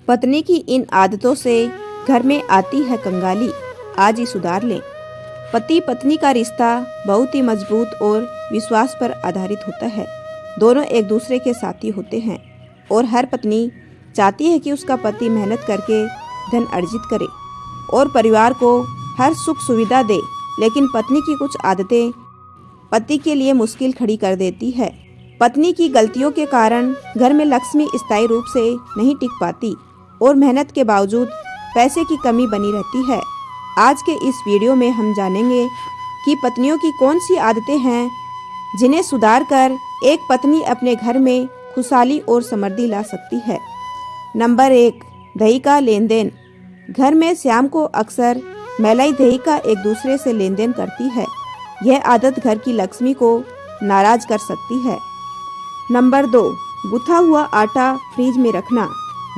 पत्नी की इन आदतों से घर में आती है कंगाली, आज ही सुधार लें। पति पत्नी का रिश्ता बहुत ही मजबूत और विश्वास पर आधारित होता है। दोनों एक दूसरे के साथी होते हैं और हर पत्नी चाहती है कि उसका पति मेहनत करके धन अर्जित करे और परिवार को हर सुख सुविधा दे। लेकिन पत्नी की कुछ आदतें पति के लिए मुश्किल खड़ी कर देती है। पत्नी की गलतियों के कारण घर में लक्ष्मी स्थायी रूप से नहीं टिक पाती और मेहनत के बावजूद पैसे की कमी बनी रहती है। आज के इस वीडियो में हम जानेंगे कि पत्नियों की कौन सी आदतें हैं जिन्हें सुधार कर एक पत्नी अपने घर में खुशहाली और समृद्धि ला सकती है। नंबर 1, दही का लेन देन। घर में शाम को अक्सर महिलाएं दही का एक दूसरे से लेन देन करती है। यह आदत घर की लक्ष्मी को नाराज कर सकती है। नंबर 2, गूथा हुआ आटा फ्रिज में रखना।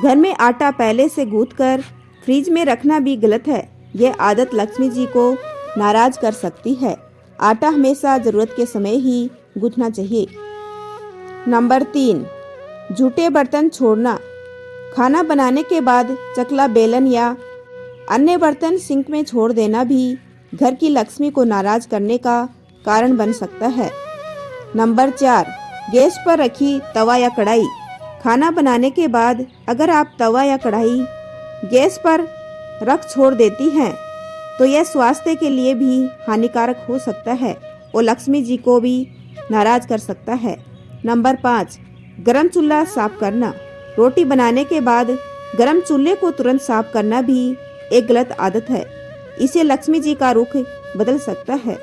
घर में आटा पहले से गूंथ कर फ्रिज में रखना भी गलत है। यह आदत लक्ष्मी जी को नाराज कर सकती है। आटा हमेशा जरूरत के समय ही गूंथना चाहिए। नंबर 3, झूठे बर्तन छोड़ना। खाना बनाने के बाद चकला, बेलन या अन्य बर्तन सिंक में छोड़ देना भी घर की लक्ष्मी को नाराज करने का कारण बन सकता है। नंबर 4, गैस पर रखी तवा या कढ़ाई। खाना बनाने के बाद अगर आप तवा या कढ़ाई गैस पर रख छोड़ देती हैं तो यह स्वास्थ्य के लिए भी हानिकारक हो सकता है और लक्ष्मी जी को भी नाराज कर सकता है। नंबर 5, गरम चूल्हा साफ करना। रोटी बनाने के बाद गरम चूल्हे को तुरंत साफ करना भी एक गलत आदत है। इसे लक्ष्मी जी का रुख बदल सकता है।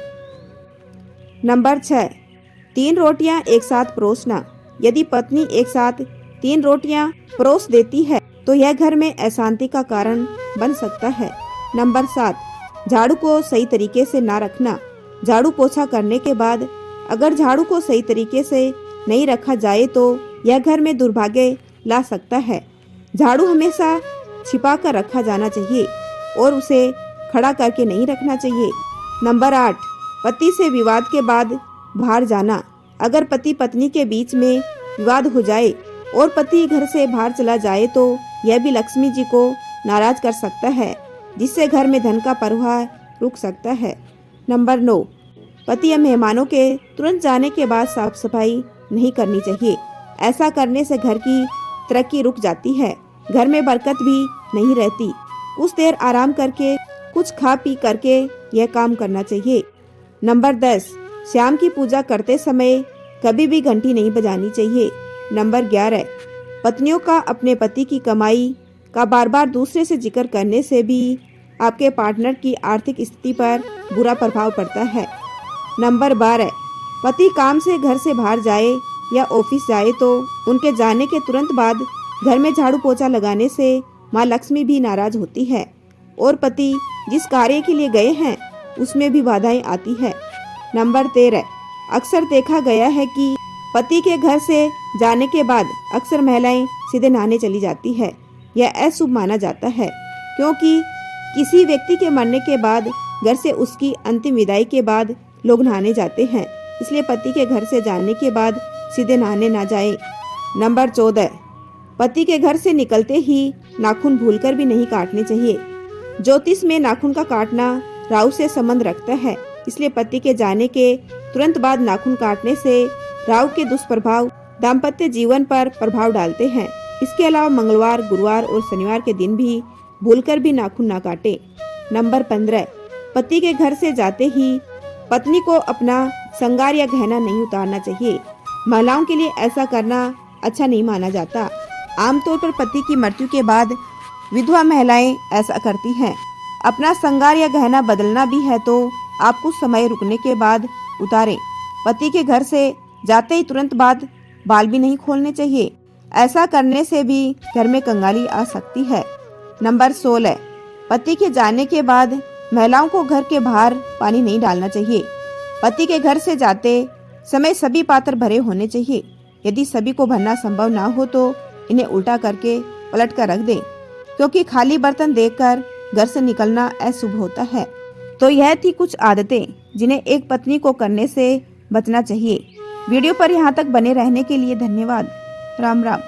नंबर 6, 3 रोटियां एक साथ परोसना। यदि पत्नी एक साथ 3 रोटियां परोस देती है तो यह घर में अशांति का कारण बन सकता है। नंबर 7, झाड़ू को सही तरीके से ना रखना। झाड़ू पोछा करने के बाद अगर झाड़ू को सही तरीके से नहीं रखा जाए तो यह घर में दुर्भाग्य ला सकता है। झाड़ू हमेशा छिपा कर रखा जाना चाहिए और उसे खड़ा करके नहीं रखना चाहिए। नंबर 8, पति से विवाद के बाद बाहर जाना। अगर पति पत्नी के बीच में विवाद हो जाए और पति घर से बाहर चला जाए तो यह भी लक्ष्मी जी को नाराज कर सकता है, जिससे घर में धन का प्रवाह रुक सकता है। नंबर 9, पति या मेहमानों के तुरंत जाने के बाद साफ सफाई नहीं करनी चाहिए। ऐसा करने से घर की तरक्की रुक जाती है, घर में बरकत भी नहीं रहती। कुछ देर आराम करके कुछ खा पी करके यह काम करना चाहिए। नंबर 10, शाम की पूजा करते समय कभी भी घंटी नहीं बजानी चाहिए। नंबर 11, पत्नियों का अपने पति की कमाई का बार बार दूसरे से जिक्र करने से भी आपके पार्टनर की आर्थिक स्थिति पर बुरा प्रभाव पड़ता है। नंबर 12, पति काम से घर से बाहर जाए या ऑफिस जाए तो उनके जाने के तुरंत बाद घर में झाड़ू पोछा लगाने से माँ लक्ष्मी भी नाराज होती है और पति जिस कार्य के लिए गए हैं उसमें भी बाधाएं आती है। नंबर 13, अक्सर देखा गया है कि पति के घर से जाने के बाद अक्सर महिलाएं सीधे नहाने चली जाती है। यह अशुभ माना जाता है क्योंकि किसी व्यक्ति के मरने के बाद घर से उसकी अंतिम विदाई के बाद लोग नहाने जाते हैं, इसलिए पति के घर से जाने के बाद सीधे नहाने ना जाए। नंबर 14, पति के घर से निकलते ही नाखून भूलकर भी नहीं काटने चाहिए। ज्योतिष में नाखून का काटना राहु से संबंध रखता है, इसलिए पति के जाने के तुरंत बाद नाखून काटने से राहु के दुष्प्रभाव दाम्पत्य जीवन पर प्रभाव डालते हैं। इसके अलावा मंगलवार, गुरुवार और शनिवार के दिन भी भूलकर भी नाखून ना काटे। नंबर 15, पति के घर से जाते ही पत्नी को अपना श्रृंगार या गहना नहीं उतारना चाहिए। महिलाओं के लिए ऐसा करना अच्छा नहीं माना जाता। आमतौर पर पति की मृत्यु के बाद विधवा महिलाएं ऐसा करती हैं। अपना श्रृंगार या गहना बदलना भी है तो आप कुछ समय रुकने के बाद उतारें। पति के घर से जाते ही तुरंत बाद बाल भी नहीं खोलने चाहिए। ऐसा करने से भी घर में कंगाली आ सकती है। नंबर 16, पति के जाने के बाद महिलाओं को घर के बाहर पानी नहीं डालना चाहिए। पति के घर से जाते समय सभी पात्र भरे होने चाहिए। यदि सभी को भरना संभव ना हो तो इन्हें उल्टा करके पलट कर रख दें, क्योंकि खाली बर्तन देखकर घर से निकलना अशुभ होता है। तो यह थी कुछ आदतें जिन्हें एक पत्नी को करने से बचना चाहिए। वीडियो पर यहाँ तक बने रहने के लिए धन्यवाद। राम राम।